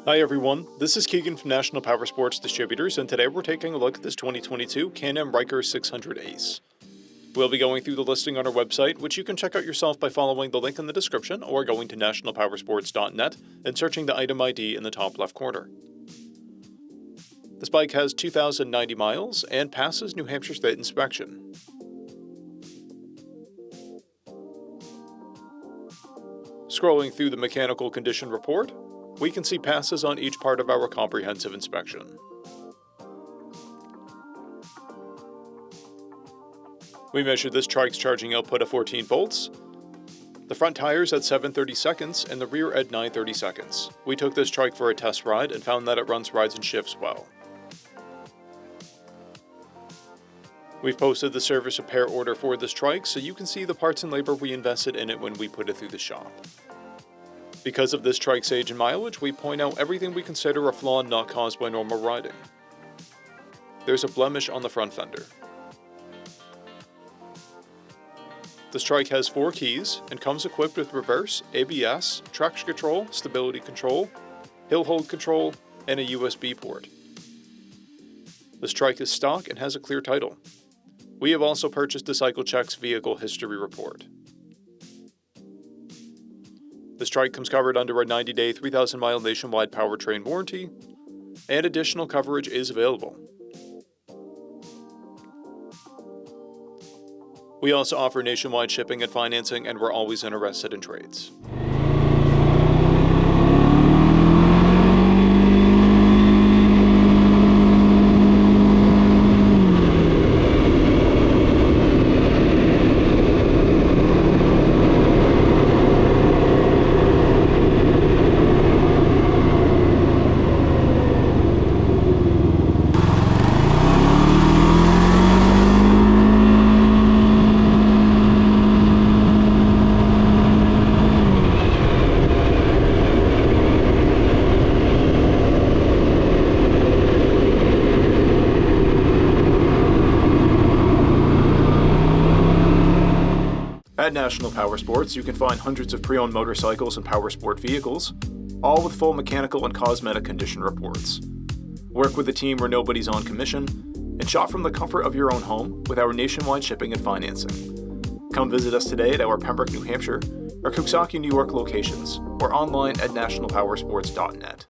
Hi everyone, this is Keegan from National Powersports Distributors, and today we're taking a look at this 2022 Can-Am RYKER 600 Ace. We'll be going through the listing on our website, which you can check out yourself by following the link in the description or going to nationalpowersports.net and searching the item ID in the top left corner. This bike has 2,090 miles and passes New Hampshire State inspection. Scrolling through the mechanical condition report, we can see passes on each part of our comprehensive inspection. We measured this trike's charging output at 14 volts, the front tires at 730 seconds, and the rear at 930 seconds. We took this trike for a test ride and found that it runs rides and shifts well. We've posted the service repair order for this trike so you can see the parts and labor we invested in it when we put it through the shop. Because of this trike's age and mileage, we point out everything we consider a flaw not caused by normal riding. There's a blemish on the front fender. This trike has 4 keys and comes equipped with reverse, ABS, traction control, stability control, hill hold control, and a USB port. This trike is stock and has a clear title. We have also purchased the CycleCheck's vehicle history report. This trike comes covered under a 90-day, 3,000-mile nationwide powertrain warranty, and additional coverage is available. We also offer nationwide shipping and financing, and we're always interested in trades. At National Powersports, you can find hundreds of pre-owned motorcycles and powersport vehicles, all with full mechanical and cosmetic condition reports. Work with a team where nobody's on commission, and shop from the comfort of your own home with our nationwide shipping and financing. Come visit us today at our Pembroke, New Hampshire, or Coxsackie, New York locations, or online at nationalpowersports.net.